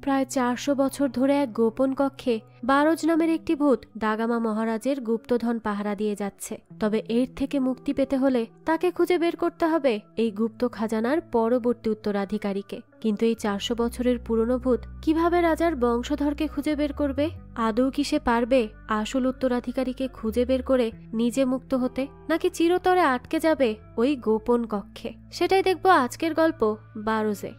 প্রায় 400 বছর ধরে এক গোপন কক্ষে বারোজ নামের একটি ভূত দাগামা মহারাজের গুপ্তধন পাহারা দিয়ে যাচ্ছে। তবে এর থেকে মুক্তি পেতে হলে তাকে খুঁজে বের করতে হবে এই গুপ্ত খাজানার পরবর্তী উত্তরাধিকারীকে। কিন্তু এই 400 বছরের পুরনো ভূত কিভাবে রাজার বংশধরকে খুঁজে বের করবে? আদৌ কি সে পারবে আসল উত্তরাধিকারীকে খুঁজে বের করে নিজে মুক্ত হতে, নাকি চিরতরে আটকে যাবে ওই গোপন কক্ষে? সেটাই দেখব আজকের গল্প বারোজে।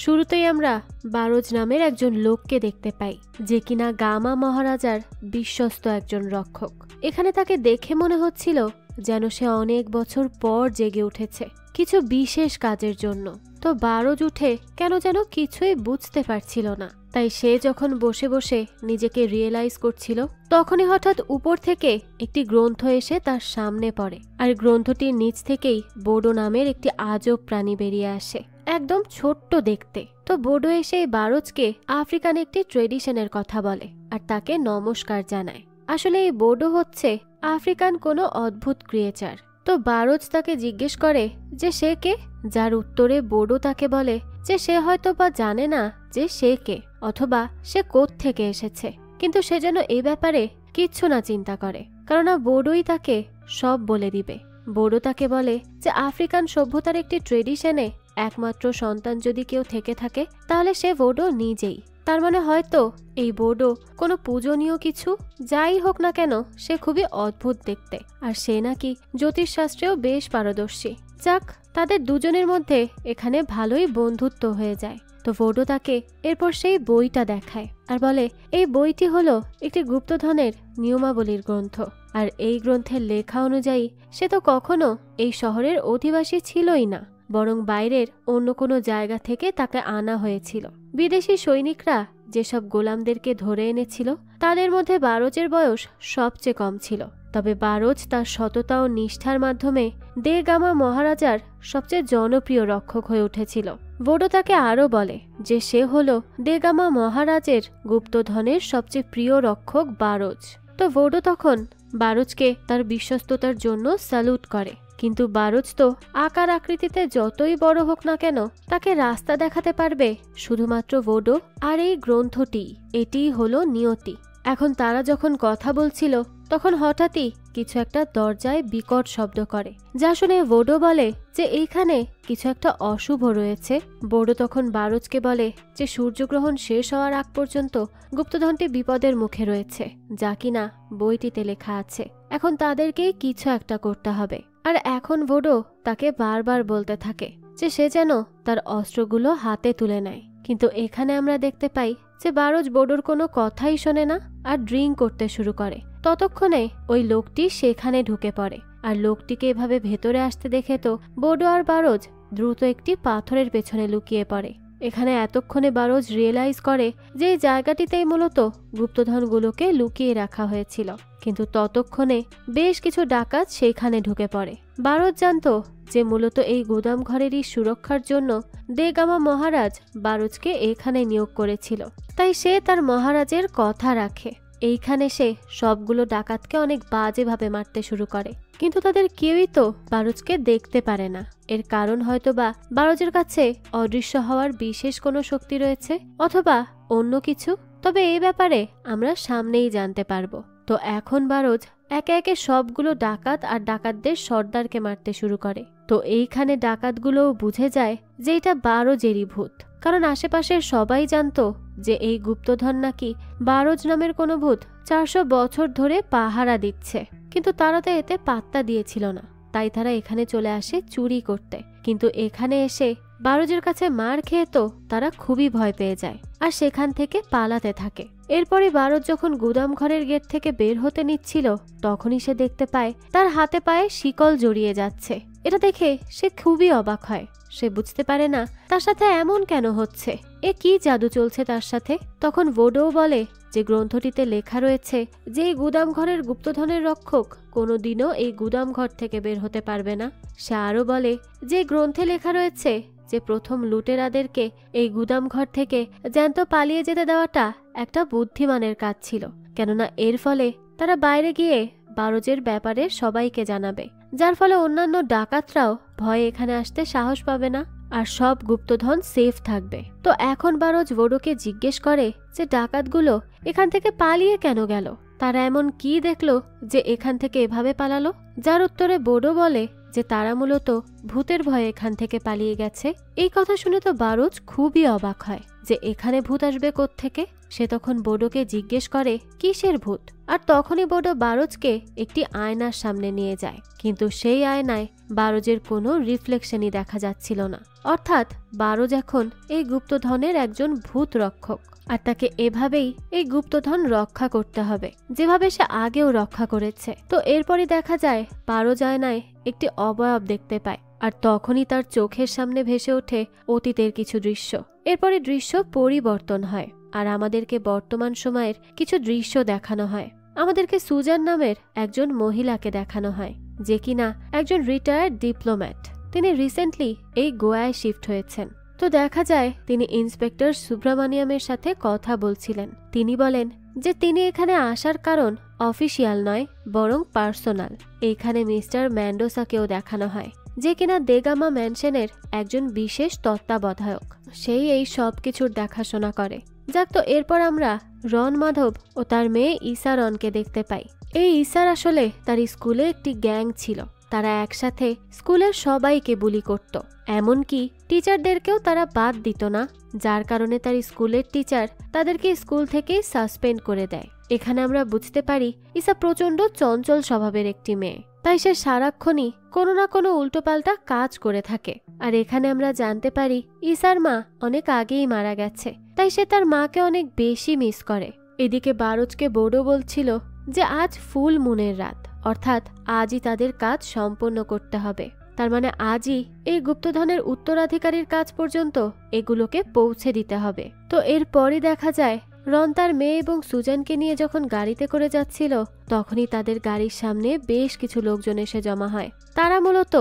শুরুতেই আমরা বারোজ নামের একজন লোককে দেখতে পাই, যে কিনা গামা মহারাজার বিশ্বস্ত একজন রক্ষক। এখানে তাকে দেখে মনে হচ্ছিল যেন সে অনেক বছর পর জেগে উঠেছে কিছু বিশেষ কাজের জন্য। তো বারোজ উঠে কেন যেন কিছুই বুঝতে পারছিল না। তাই সে যখন বসে বসে নিজেকে রিয়েলাইজ করছিল, তখনই হঠাৎ উপর থেকে একটি গ্রন্থ এসে তার সামনে পড়ে। আর গ্রন্থটির নিচ থেকেই বোডো নামের একটি আজব প্রাণী বেরিয়ে আসে, একদম ছোট্ট দেখতে। তো বোডো এসে বারোজকে আফ্রিকান একটি ট্রেডিশনের কথা বলে আর তাকে নমস্কার জানায়। আসলে এই বোডো হচ্ছে আফ্রিকান কোনো অদ্ভুত ক্রিয়েচার। তো বারোজ তাকে জিজ্ঞেস করে যে সে কে, যার উত্তরে বোডো তাকে বলে যে সে হয়তো বা জানে না যে সে কে অথবা সে কোত্থেকে এসেছে। কিন্তু সে যেন এ ব্যাপারে কিচ্ছু না চিন্তা করে, কেননা বোডোই তাকে সব বলে দিবে। বোডো তাকে বলে যে আফ্রিকান সভ্যতার একটি ট্রেডিশনে একমাত্র সন্তান যদি কেউ থেকে থাকে তাহলে সে বোডো নিজেই। তার মানে হয়তো এই বোডো কোনো পূজনীয় কিছু, যাই হোক না কেন সে খুবই অদ্ভুত দেখতে। আর সে নাকি জ্যোতিষশাস্ত্রেও বেশ পারদর্শী। যাক, তাদের দুজনের মধ্যে এখানে ভালোই বন্ধুত্ব হয়ে যায়। তো বোডো তাকে এরপর সেই বইটা দেখায় আর বলে এই বইটি হলো একটি গুপ্তধনের নিয়মাবলীর গ্রন্থ। আর এই গ্রন্থের লেখা অনুযায়ী সে তো কখনো এই শহরের অধিবাসী ছিলই না, বরং বাইরের অন্য কোনো জায়গা থেকে তাকে আনা হয়েছিল। বিদেশি সৈনিকরা যেসব গোলামদেরকে ধরে এনেছিল তাদের মধ্যে বারোজের বয়স সবচেয়ে কম ছিল। তবে বারোজ তার সততা ও নিষ্ঠার মাধ্যমে দে গামা মহারাজার সবচেয়ে জনপ্রিয় রক্ষক হয়ে উঠেছিল। বোডো তাকে আরও বলে যে সে হলো দে গামা মহারাজের গুপ্তধনের সবচেয়ে প্রিয় রক্ষক বারোজ। তো বোডো তখন বারোজকে তার বিশ্বস্ততার জন্য স্যালুট করে। কিন্তু বারোজ তো আকার আকৃতিতে যতই বড় হোক না কেন তাকে রাস্তা দেখাতে পারবে শুধুমাত্র বোডো আর এই গ্রন্থটি। এটিই হলো নিয়তি। এখন তারা যখন কথা বলছিল তখন হঠাৎই কিছু একটা দরজায় বিকট শব্দ করে, যা শুনে বোডো বলে যে এইখানে কিছু একটা অশুভ রয়েছে। বোডো তখন বারোজকে বলে যে সূর্যগ্রহণ শেষ হওয়ার আগ পর্যন্ত গুপ্তধনটি বিপদের মুখে রয়েছে, যা কিনা বইটিতে লেখা আছে। এখন তাদেরকেই কিছু একটা করতে হবে। আর এখন বোডো তাকে বারবার বলতে থাকে যে সে যেন তার অস্ত্রগুলো হাতে তুলে নেয়। কিন্তু এখানে আমরা দেখতে পাই যে বারোজ বোডোর কোনো কথাই শোনে না আর ড্রিঙ্ক করতে শুরু করে। ততক্ষণে ওই লোকটি সেখানে ঢুকে পড়ে। আর লোকটিকে এভাবে ভেতরে আসতে দেখে তো বোডো আর বারোজ দ্রুত একটি পাথরের পেছনে লুকিয়ে পড়ে। এখানে এতক্ষণে বারোজ রিয়েলাইজ করে যে এই জায়গাটিতেই মূলত গুপ্তধনগুলোকে লুকিয়ে রাখা হয়েছিল। কিন্তু ততক্ষণে বেশ কিছু ডাকাত সেইখানে ঢুকে পড়ে। বারোজ জানতো যে মূলত এই গুদাম ঘরেরই সুরক্ষার জন্য দে গামা মহারাজ বারোজকে এখানে নিয়োগ করেছিল। তাই সে তার মহারাজের কথা রাখে। এইখানে সে সবগুলো ডাকাতকে অনেক বাজেভাবে মারতে শুরু করে। কিন্তু তাদের কেউই তো বারোজকে দেখতে পারে না। এর কারণ হয়তোবা বারোজের কাছে অদৃশ্য হওয়ার বিশেষ কোনো শক্তি রয়েছে অথবা অন্য কিছু। তবে এই ব্যাপারে আমরা সামনেই জানতে পারবো। তো এখন বারোজ একে একে সবগুলো ডাকাত আর ডাকাতদের সর্দারকে মারতে শুরু করে। তো এইখানে ডাকাতগুলোও বুঝে যায় যে এটা বারোজেরই ভূত, কারণ আশেপাশের সবাই জানতো যে এই গুপ্তধন নাকি বারোজ নামের কোনো ভূত 400 বছর ধরে পাহারা দিচ্ছে। কিন্তু তারা তো এতে পাত্তা দিয়েছিল না, তাই তারা এখানে চলে আসে চুরি করতে। কিন্তু এখানে এসে বারোজের কাছে মার খেয়ে তো তারা খুবই ভয় পেয়ে যায় আর সেখান থেকে পালাতে থাকে। এরপরে বারোজ যখন গুদাম ঘরের গেট থেকে বের হতে নিচ্ছিল তখনই সে দেখতে পায় তার হাতে পায়ে শিকল জড়িয়ে যাচ্ছে। এটা দেখে সে খুবই অবাক হয়। সে বুঝতে পারে না তার সাথে এমন কেন হচ্ছে, এ কি জাদু চলছে তার সাথে। তখন বোডো বলে যে গ্রন্থটিতে লেখা রয়েছে যে এই গুদাম ঘরের গুপ্তধনের রক্ষক কোনোদিনও এই গুদাম ঘর থেকে বের হতে পারবে না। সে আরো বলে যে গ্রন্থে লেখা রয়েছে যে প্রথম লুটেরাদেরকে এই গুদাম ঘর থেকে জ্যান্ত পালিয়ে যেতে দেওয়াটা একটা বুদ্ধিমানের কাজ ছিল, কেননা এর ফলে তারা বাইরে গিয়ে বারোজের ব্যাপারে সবাইকে জানাবে, যার ফলে অন্যান্য ডাকাতরাও ভয়ে এখানে আসতে সাহস পাবে না আর সব গুপ্তধন সেফ থাকবে। তো এখন বারোজ বোডোকে জিজ্ঞেস করে যে ডাকাতগুলো এখান থেকে পালিয়ে কেন গেল, তারা এমন কি দেখলো যে এখান থেকে এভাবে পালালো। যার উত্তরে বোডো বলে যে তারা মূলত ভূতের ভয়ে এখান থেকে পালিয়ে গেছে। এই কথা শুনে তো বারোজ খুবই অবাক হয় যে এখানে ভূত আসবে কোত্থেকে। সে তখন বোডোকে জিজ্ঞেস করে কিসের ভূত, আর তখনই বোডো বারোজকে একটি আয়নার সামনে নিয়ে যায়, কিন্তু সেই আয়নায় বারোজের কোনো রিফ্লেকশনই দেখা যাচ্ছিল না। অর্থাৎ বারোজ এখন এই গুপ্তধনের একজন ভূত রক্ষক, আর তাকে এভাবেই এই গুপ্তধন রক্ষা করতে হবে যেভাবে সে আগেও রক্ষা করেছে। তো এরপরই দেখা যায় বারোজ আয়নায় একটি অবয়ব দেখতে পায়, আর তখনই তার চোখের সামনে ভেসে ওঠে অতীতের কিছু দৃশ্য। এরপরে দৃশ্য পরিবর্তন হয়, আর আমাদেরকে বর্তমান সময়ের কিছু দৃশ্য দেখানো হয়। আমাদেরকে সুজান নামের একজন মহিলাকে দেখানো হয়, যে কিনা একজন রিটায়ার্ড ডিপ্লোম্যাট। তিনি রিসেন্টলি এই গোয়ায় শিফট হয়েছেন। তো দেখা যায় তিনি ইন্সপেক্টর সুব্রামানিয়ামের সাথে কথা বলছিলেন। তিনি বলেন যে তিনি এখানে আসার কারণ অফিসিয়াল নয় বরং পার্সোনাল। এইখানে মিস্টার ম্যান্ডোসাকেও দেখানো হয়, যে কিনা দেগামা ম্যানশনের একজন বিশেষ তত্ত্বাবধায়ক। সেই এই সব কিছুর দেখাশোনা করে। যাক, তো এরপর আমরা রন মাধব ও তার মেয়ে ঈশা রনকে দেখতে পাই। এই ঈশার আসলে তার স্কুলে একটি গ্যাং ছিল। তারা একসাথে স্কুলের সবাইকে বুলি করত, এমনকি টিচারদেরকেও তারা বাদ দিত না, যার কারণে তার স্কুলের টিচার তাদেরকে স্কুল থেকেই সাসপেন্ড করে দেয়। এখানে আমরা বুঝতে পারি ঈশা প্রচন্ড চঞ্চল স্বভাবের একটি মেয়ে, তাই সে সারাক্ষণই কোনো না কোনো উল্টোপাল্টা কাজ করে থাকে। আর এখানে আমরা জানতে পারি ঈশার মা অনেক আগেই মারা গেছে, তাই সে তার মাকে অনেক বেশি মিস করে। এদিকে বারোজকে বোডো বলছিল যে আজ ফুল মুনের রাত, অর্থাৎ আজই তাদের কাজ সম্পন্ন করতে হবে। তার মানে আজই এই গুপ্তধনের উত্তরাধিকারীর কাজ পর্যন্ত এগুলোকে পৌঁছে দিতে হবে। তো এরপরই দেখা যায় রন তার মেয়ে এবং সুজানকে নিয়ে যখন গাড়িতে করে যাচ্ছিল, তখনই তাদের গাড়ির সামনে বেশ কিছু লোকজন এসে জমা হয়। তারা মূলত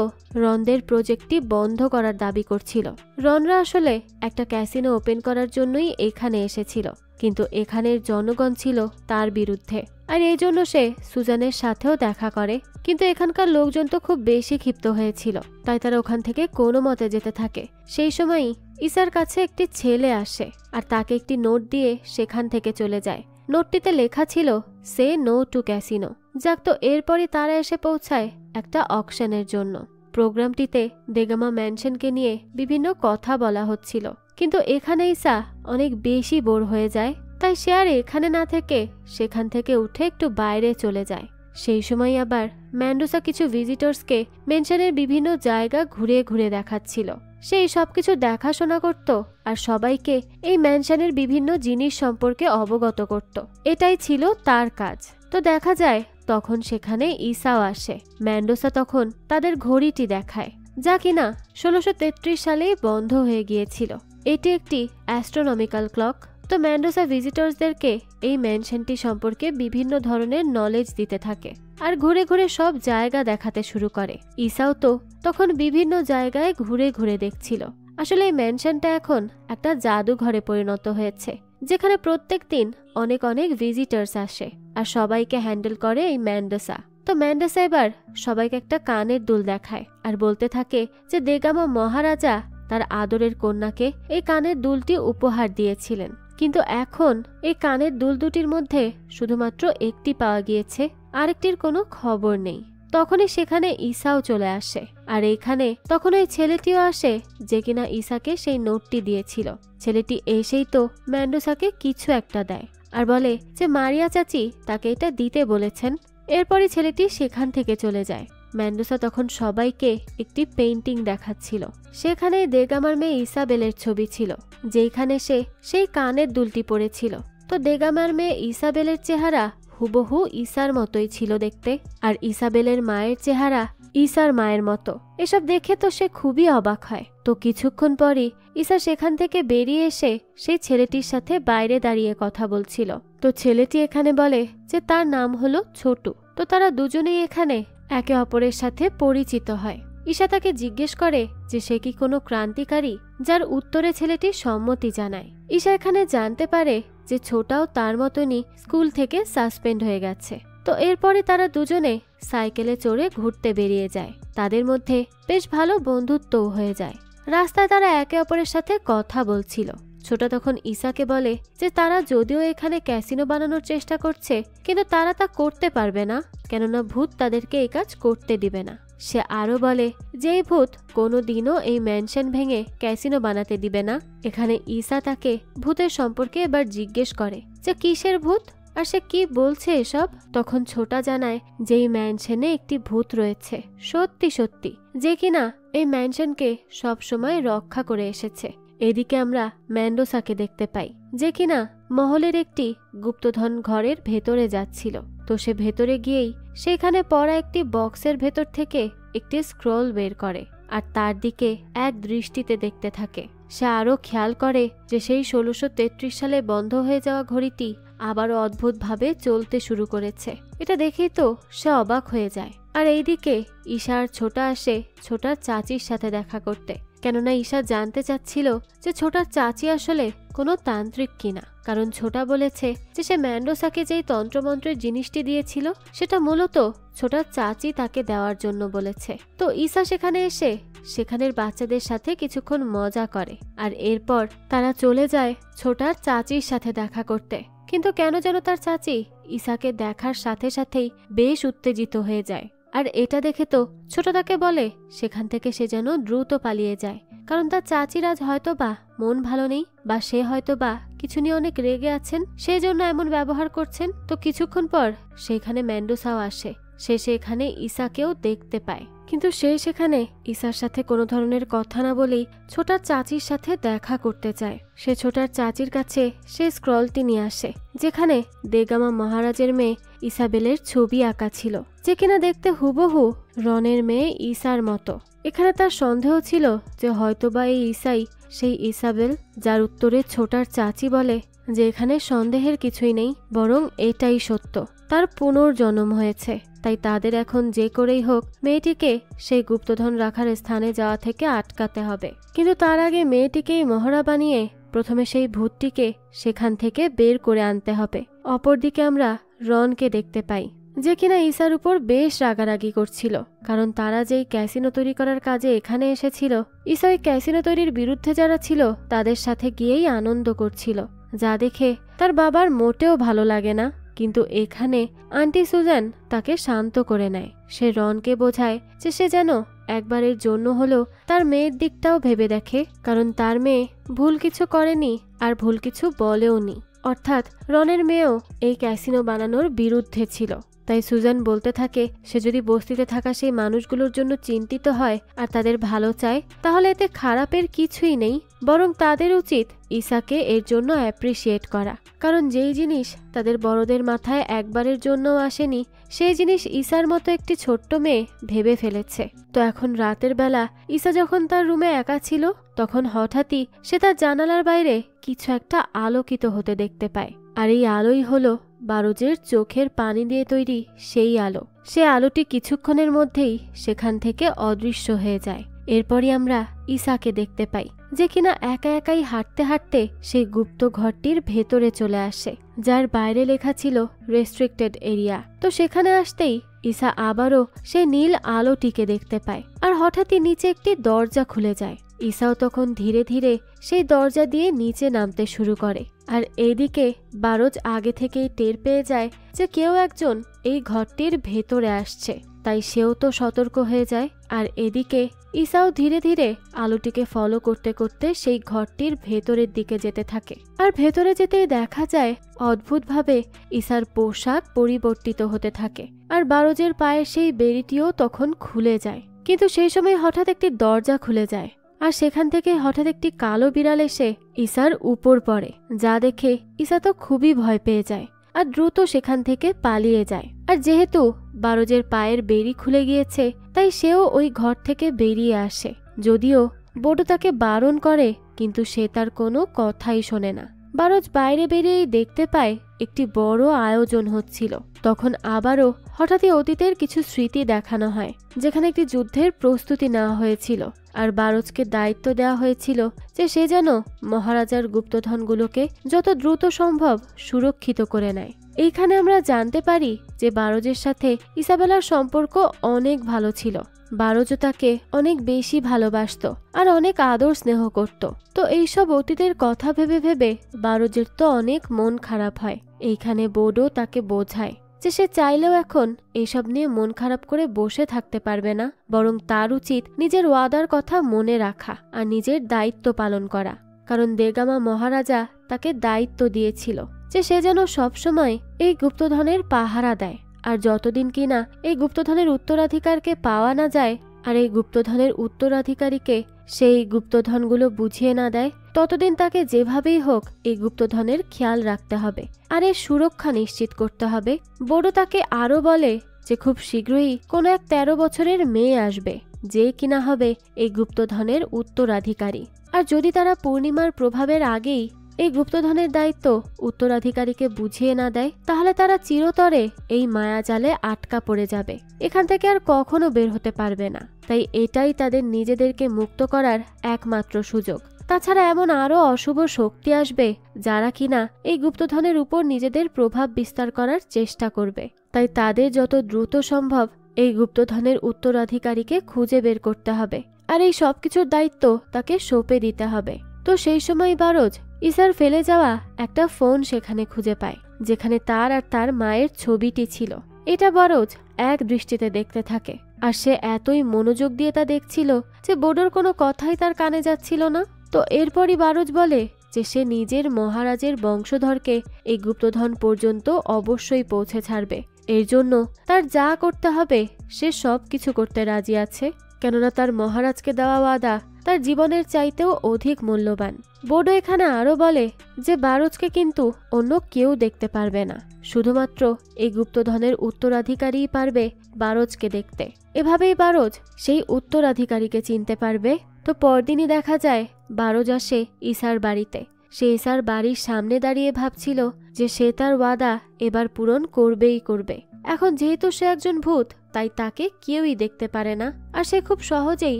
রনদের প্রজেক্টটি বন্ধ করার দাবি করছিল। রনরা আসলে একটা ক্যাসিনো ওপেন করার জন্যই এখানে এসেছিল, কিন্তু এখানের জনগণ ছিল তার বিরুদ্ধে, আর এই জন্য সে সুজানের সাথেও দেখা করে। কিন্তু এখানকার লোকজন তো খুব বেশি ক্ষিপ্ত হয়েছিল, তাই তারা ওখান থেকে কোনো মতে যেতে থাকে। সেই সময়ই ঈশার কাছে একটি ছেলে আসে, আর তাকে একটি নোট দিয়ে সেখান থেকে চলে যায়। নোটটিতে লেখা ছিল সে নো টু ক্যাসিনো। যাক, তো এরপরই তারা এসে পৌঁছায় একটা অকশনের জন্য। প্রোগ্রামটিতে দেগামা ম্যানশনকে নিয়ে বিভিন্ন কথা বলা হচ্ছিল, কিন্তু এখানে ঈশা অনেক বেশি বোর হয়ে যায়, তাই সে আর এখানে না থেকে সেখান থেকে উঠে একটু বাইরে চলে যায়। সেই সময় আবার ম্যান্ডোসা কিছু ভিজিটর্সকে মেনশনের বিভিন্ন জায়গা ঘুরে ঘুরে দেখাচ্ছিল। সেই সবকিছু দেখাশোনা করত আর সবাইকে এই ম্যানশনের বিভিন্ন জিনিস সম্পর্কে অবগত করত। এটাই ছিল তার কাজ। তো দেখা যায় তখন সেখানে ঈশাও আসে। ম্যান্ডোসা তখন তাদের ঘড়িটি দেখায়, যা কিনা 1633 সালেই বন্ধ হয়ে গিয়েছিল। এটি একটি অ্যাস্ট্রোনমিক্যাল ক্লক। তো ম্যান্ডোসা ভিজিটর্সদেরকে এই ম্যানশনটি সম্পর্কে বিভিন্ন ধরনের নলেজ দিতে থাকে, আর ঘুরে ঘুরে সব জায়গা দেখাতে শুরু করে। ঈশাও তো তখন বিভিন্ন জায়গায় ঘুরে ঘুরে দেখছিল। আসলে এই ম্যানশনটা এখন একটা জাদুঘরে পরিণত হয়েছে, যেখানে প্রত্যেক দিন অনেক অনেক ভিজিটর্স আসে, আর সবাইকে হ্যান্ডেল করে এই ম্যান্ডোসা। তো ম্যান্ডোসা এবার সবাইকে একটা কানের দুল দেখায়, আর বলতে থাকে যে দেগামা মহারাজা তার আদরের কন্যাকে এই কানের দুলটি উপহার দিয়েছিলেন, কিন্তু এখন এই কানের দুল দুটির মধ্যে শুধুমাত্র একটি পাওয়া গিয়েছে, আরেকটির কোনো খবর নেই। তখনই সেখানে ঈশাও চলে আসে, আর এইখানে তখন ওই ছেলেটিও আসে যে কিনা ঈশাকে সেই নোটটি দিয়েছিল। ছেলেটি এসেই তো ম্যান্ডোসাকে কিছু একটা দেয়, আর বলে যে মারিয়া চাচি তাকে এটা দিতে বলেছেন। এরপরই ছেলেটি সেখান থেকে চলে যায়। ম্যান্ডোসা তখন সবাইকে একটি পেইন্টিং দেখাচ্ছিল। সেখানে দেগামার মেয়ে ইসাবেলের ছবি ছিল, যেখানে সে সেই কানের দুলটি পরেছিল। তো দেগামার মেয়ে ইসাবেলের চেহারা হুবহু ঈশার মতোই ছিল দেখতে, আর ইসাবেলের মায়ের চেহারা ঈশার মায়ের মতো। এসব দেখে তো সে খুবই অবাক হয়। তো কিছুক্ষণ পরই ঈশা সেখান থেকে বেরিয়ে এসে সেই ছেলেটির সাথে বাইরে দাঁড়িয়ে কথা বলছিল। তো ছেলেটি এখানে বলে যে তার নাম হলো ছোটু। তো তারা দুজনেই এখানে একে অপরের সাথে পরিচিত হয়। ঈশা তাকে জিজ্ঞেস করে যে সে কি কোনো ক্রান্তিকারী, যার উত্তরে ছেলেটি সম্মতি জানায়। ঈশা এখানে জানতে পারে যে ছোটাও তার মতনই স্কুল থেকে সাসপেন্ড হয়ে গেছে। তো এরপরে তারা দুজনে সাইকেলে চড়ে ঘুরতে বেরিয়ে যায়। তাদের মধ্যে বেশ ভালো বন্ধুত্বও হয়ে যায়। রাস্তায় তারা একে অপরের সাথে কথা বলছিল। ছোটা তখন ঈশাকে বলে যে তারা যদিও এখানে ক্যাসিনো বানানোর চেষ্টা করছে, কিন্তু তারা তা করতে পারবে না, কেননা ভূত তাদেরকে এই কাজ করতে দিবে না। সে আরো বলে যে এই ভূত কোনোদিনও এই ম্যানশন ভেঙে ক্যাসিনো বানাতে দিবে না। এখানে ঈশা তাকে ভূতের সম্পর্কে এবার জিজ্ঞেস করে যে কিসের ভূত, আর সে কি বলছে এসব। তখন ছোটা জানায় যে এই ম্যানশনে একটি ভূত রয়েছে, সত্যি সত্যি, যে কিনা এই ম্যানশনকে সবসময় রক্ষা করে এসেছে। এদিকে আমরা ম্যান্ডোসাকে দেখতে পাই, যে কিনা মহলের একটি গুপ্তধন ঘরের ভেতরে যাচ্ছিল। তো সে ভেতরে গিয়েই সেখানে পড়া একটি বক্সের ভেতর থেকে একটি স্ক্রল বের করে আর তার দিকে এক দৃষ্টিতে দেখতে থাকে। সে আরো খেয়াল করে যে সেই 1633 সালে বন্ধ হয়ে যাওয়া ঘড়িটি আবারও অদ্ভুতভাবে চলতে শুরু করেছে। এটা দেখেই তো সে অবাক হয়ে যায়। আর এইদিকে ঈশা আর ছোটা আসে ছোটার চাচির সাথে দেখা করতে, কেননা ঈশা জানতে চাচ্ছিল যে ছোটার চাচি আসলে কোনো তান্ত্রিক কিনা। কারণ ছোটা বলেছে যে সে ম্যান্ডোসাকে যেই তন্ত্রমন্ত্রের জিনিসটি দিয়েছিল সেটা মূলত ছোটার চাচি তাকে দেওয়ার জন্য বলেছে। তো ঈশা সেখানে এসে সেখানের বাচ্চাদের সাথে কিছুক্ষণ মজা করে, আর এরপর তারা চলে যায় ছোটার চাচির সাথে দেখা করতে। কিন্তু কেন যেন তার চাচি ঈশাকে দেখার সাথে সাথেই বেশ উত্তেজিত হয়ে যায়। আর এটা দেখে তো ছোটা তাকে বলে সেখান থেকে সে যেন দ্রুত পালিয়ে যায়, কারণ তার চাচির আজ হয়তো বা মন ভালো নেই, বা সে হয়তো বা কিছু নিয়ে অনেক রেগে আছেন, সেই জন্য এমন ব্যবহার করছেন। তো কিছুক্ষণ পর সেখানে ম্যান্ডোসাও আসে। সে সেখানে ঈশাকেও দেখতে পায়, কিন্তু সে সেখানে ঈশার সাথে কোনো ধরনের কথা না বলেই ছোটার চাচির সাথে দেখা করতে চায়। সে ছোটার চাচির কাছে সে স্ক্রলটি নিয়ে আসে, যেখানে দেগামা মহারাজের মেয়ে ইসাবেলের ছবি আঁকা ছিল, যে কিনা দেখতে হুবহু রনের মেয়ে ঈশার মতো। এখানে তার সন্দেহ ছিল যে হয়তোবা এই ঈশাই সেই ইসাবেল, যার উত্তরে ছোটার চাচি বলে যে এখানে সন্দেহের কিছুই নেই, বরং এটাই সত্য, তার পুনর্জন্ম হয়েছে। তাই তাদের এখন যে করেই হোক মেয়েটিকে সেই গুপ্তধন রাখার স্থানে যাওয়া থেকে আটকাতে হবে। কিন্তু তার আগে মেয়েটিকেই মহড়া বানিয়ে প্রথমে সেই ভূতটিকে সেখান থেকে বের করে আনতে হবে। অপরদিকে আমরা রনকে দেখতে পাই, যে কিনা ঈশার উপর বেশ রাগারাগি করছিল, কারণ তারা যেই ক্যাসিনো তৈরি করার কাজে এখানে এসেছিল, ঈশা ওই ক্যাসিনো তৈরির বিরুদ্ধে যারা ছিল তাদের সাথে গিয়েই আনন্দ করছিল, যা দেখে তার বাবার মোটেও ভালো লাগে না। কিন্তু এখানে আন্টি সুজান তাকে শান্ত করে নেয়। সে রনকে বোঝায় যে সে যেন একবারের জন্য হলেও তার মেয়ের দিকটাও ভেবে দেখে, কারণ তার মেয়ে ভুল কিছু করেনি আর ভুল কিছু বলেও নি। অর্থাৎ রনের মেয়েও এই ক্যাসিনো বানানোর বিরুদ্ধে ছিল। তাই সুজান বলতে থাকে সে যদি বস্তিতে থাকা সেই মানুষগুলোর জন্য চিন্তিত হয় আর তাদের ভালো চায়, তাহলে এতে খারাপের কিছুই নেই, বরং তাদের উচিত ঈশাকে এর জন্য অ্যাপ্রিসিয়েট করা। কারণ যেই জিনিস তাদের বড়দের মাথায় একবারের জন্যও আসেনি, সেই জিনিস ঈশার মতো একটি ছোট্ট মেয়ে ভেবে ফেলেছে। তো এখন রাতের বেলা ঈশা যখন তার রুমে একা ছিল, তখন হঠাৎই সে তার জানালার বাইরে কিছু একটা আলোকিত হতে দেখতে পায়। আর এই আলোই হলো বারোজের চোখের পানি দিয়ে তৈরি সেই আলো। সে আলোটি কিছুক্ষণের মধ্যেই সেখান থেকে অদৃশ্য হয়ে যায়। এরপরই আমরা ঈশাকে দেখতে পাই, যে কিনা একা একাই হাঁটতে হাঁটতে সেই গুপ্ত ঘরটির ভেতরে চলে আসে, যার বাইরে লেখা ছিল রেস্ট্রিক্টেড এরিয়া। তো সেখানে আসতেই ঈশা আবারও সেই নীল আলোটিকে দেখতে পায়, আর হঠাৎই নিচে একটি দরজা খুলে যায়। ঈশাও তখন ধীরে ধীরে সেই দরজা দিয়ে নিচে নামতে শুরু করে। আর এইদিকে বারোজ আগে থেকেই টের পেয়ে যায় যে কেউ একজন এই ঘরটির ভেতরে আসছে, তাই সেও তো সতর্ক হয়ে যায়। আর এদিকে ঈশাও ধীরে ধীরে আলোটিকে ফলো করতে করতে সেই ঘরটির ভেতরের দিকে যেতে থাকে। আর ভেতরে যেতেই দেখা যায় অদ্ভুতভাবে ঈশার পোশাক পরিবর্তিত হতে থাকে, আর বারোজের পায়ের সেই বেড়িটিও তখন খুলে যায়। কিন্তু সেই সময় হঠাৎ একটি দরজা খুলে যায়, আর সেখান থেকে হঠাৎ একটি কালো বিড়াল এসে ঈশার উপর পড়ে, যা দেখে ঈশা তো খুবই ভয় পেয়ে যায় আর দ্রুত সেখান থেকে পালিয়ে যায়। আর যেহেতু বারোজের পায়ের বেড়ি খুলে গিয়েছে, তাই সেও ওই ঘর থেকে বেরিয়ে আসে। যদিও বড় তাকে বারণ করে, কিন্তু সে তার কোনো কথাই শোনে না। বারোজ বাইরে বেরিয়েই দেখতে পায় একটি বড় আয়োজন হচ্ছিল। তখন আবারও হঠাৎই অতীতের কিছু স্মৃতি দেখানো হয়, যেখানে একটি যুদ্ধের প্রস্তুতি নেওয়া হয়েছিল আর বারোজকে দায়িত্ব দেওয়া হয়েছিল যে সে যেন মহারাজার গুপ্তধনগুলোকে যত দ্রুত সম্ভব সুরক্ষিত করে নেয়। এইখানে আমরা জানতে পারি যে বারোজের সাথে ইসাবেলার সম্পর্ক অনেক ভালো ছিল। বারোজও তাকে অনেক বেশি ভালোবাসত আর অনেক আদর স্নেহ করত। তো এইসব অতীতের কথা ভেবে ভেবে বারোজের তো অনেক মন খারাপ হয়। এইখানে বোর্ডও তাকে বোঝায় যে সে চাইলেও এখন এইসব নিয়ে মন খারাপ করে বসে থাকতে পারবে না, বরং তার উচিত নিজের ওয়াদার কথা মনে রাখা আর নিজের দায়িত্ব পালন করা। কারণ দেগামা মহারাজা তাকে দায়িত্ব দিয়েছিল যে সে যেন সবসময় এই গুপ্তধনের পাহারা দেয়, আর যতদিন কিনা এই গুপ্তধনের উত্তরাধিকারকে পাওয়া না যায় আর এই গুপ্তধনের উত্তরাধিকারীকে সেই গুপ্তধনগুলো বুঝিয়ে না দেয়, ততদিন তাকে যেভাবেই হোক এই গুপ্তধনের খেয়াল রাখতে হবে আর এর সুরক্ষা নিশ্চিত করতে হবে। বোর্ডো তাকে আরও বলে যে খুব শীঘ্রই কোনো এক 13 বছরের মেয়ে আসবে যে কিনা হবে এই গুপ্তধনের উত্তরাধিকারী। আর যদি তারা পূর্ণিমার প্রভাবের আগেই এই গুপ্তধনের দায়িত্ব উত্তরাধিকারীকে বুঝিয়ে না দেয়, তাহলে তারা চিরতরে এই মায়াজালে আটকা পড়ে যাবে, এখান থেকে আর কখনো বের হতে পারবে না। তাই এটাই তাদের নিজেদেরকে মুক্ত করার একমাত্র সুযোগ। তাছাড়া এমন আরও অশুভ শক্তি আসবে যারা কিনা এই গুপ্তধনের উপর নিজেদের প্রভাব বিস্তার করার চেষ্টা করবে। তাই তাদের যত দ্রুত সম্ভব এই গুপ্তধনের উত্তরাধিকারীকে খুঁজে বের করতে হবে আর এই সবকিছুর দায়িত্ব তাকে সঁপে দিতে হবে। তো সেই সময় বারোজ ইসার ফেলে যাওয়া একটা ফোন সেখানে খুঁজে পায়, যেখানে তার আর তার মায়ের ছবিটি ছিল। এটা বারোজ এক দৃষ্টিতে দেখতে থাকে আর সে এতই মনোযোগ দিয়ে তা দেখছিল যে বোর্ডোর কোনো কথাই তার কানে যাচ্ছিল না। তো এরপরই বারোজ বলে যে সে নিজের মহারাজের বংশধরকে এই গুপ্তধন পর্যন্ত অবশ্যই পৌঁছে ছাড়বে। এর জন্য তার যা করতে হবে সে সব কিছু করতে রাজি আছে, কেননা তার মহারাজকে দেওয়া ওয়াদা তার জীবনের চাইতেও অধিক মূল্যবান। বোর্ডো এখানে আরও বলে যে বারোজকে কিন্তু অন্য কেউ দেখতে পারবে না, শুধুমাত্র এই গুপ্তধনের উত্তরাধিকারীই পারবে বারোজকে দেখতে। এভাবেই বারোজ সেই উত্তরাধিকারীকে চিনতে পারবে। তো পরদিনই দেখা যায় বারোজ আসে ইসার বাড়িতে। সে ইসার বাড়ির সামনে দাঁড়িয়ে ভাবছিল যে সে তার ওয়াদা এবার পূরণ করবেই করবে। এখন যেহেতু সে একজন ভূত, তাই তাকে কেউই দেখতে পারে না আর সে খুব সহজেই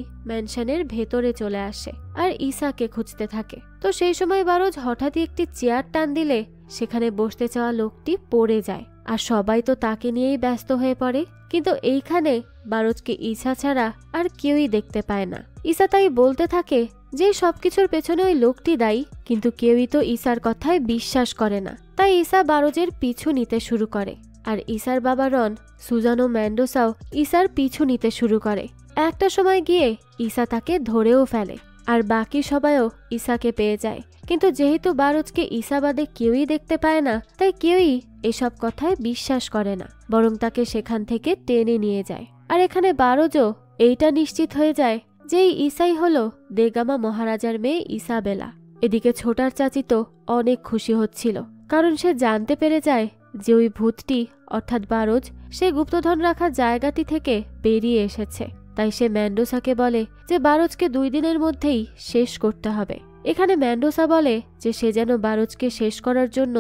ম্যানশনের ভেতরে চলে আসে আর ইসাকে খুঁজতে থাকে। তো সেই সময় বারোজ হঠাৎই একটি চেয়ার টান দিলে সেখানে বসতে চাওয়া লোকটি পড়ে যায় আর সবাই তো তাকে নিয়েই ব্যস্ত হয়ে পড়ে। কিন্তু এইখানে বারোজকে ইসা ছাড়া আর কেউই দেখতে পায় না। ইসা তাই বলতে থাকে যে সবকিছুর পেছনে ওই লোকটি দায়ী, কিন্তু কেউই তো ইসার কথায় বিশ্বাস করে না। তাই ইসা বারোজের পিছু নিতে শুরু করে আর ইসার বাবা রন, সুজানো ম্যান্ডোসাও ইসার পিছু নিতে শুরু করে। একটা সময় গিয়ে ইসা তাকে ধরেও ফেলে আর বাকি সবাইও ইসাকে পেয়ে যায়। কিন্তু যেহেতু বারোজকে ইসা বাদে কেউই দেখতে পায় না, তাই কেউই এসব কথায় বিশ্বাস করে না, বরং তাকে সেখান থেকে টেনে নিয়ে যায়। আর এখানে বারোজও এইটা নিশ্চিত হয়ে যায় যে এই ইসাই হলো দেগামা মহারাজার মেয়ে ইসাবেলা। এদিকে ছোটার চাচি তো অনেক খুশি হচ্ছিল, কারণ সে জানতে পেরে যায় যে ওই ভূতটি অর্থাৎ বারোজ সে গুপ্তধন রাখা জায়গাটি থেকে বেরিয়ে এসেছে। তাই সে ম্যান্ডোসাকে বলে যে বারোজকে 2 দিনের মধ্যেই শেষ করতে হবে। এখানে ম্যান্ডোসা বলে যে সে যেন বারোজকে শেষ করার জন্য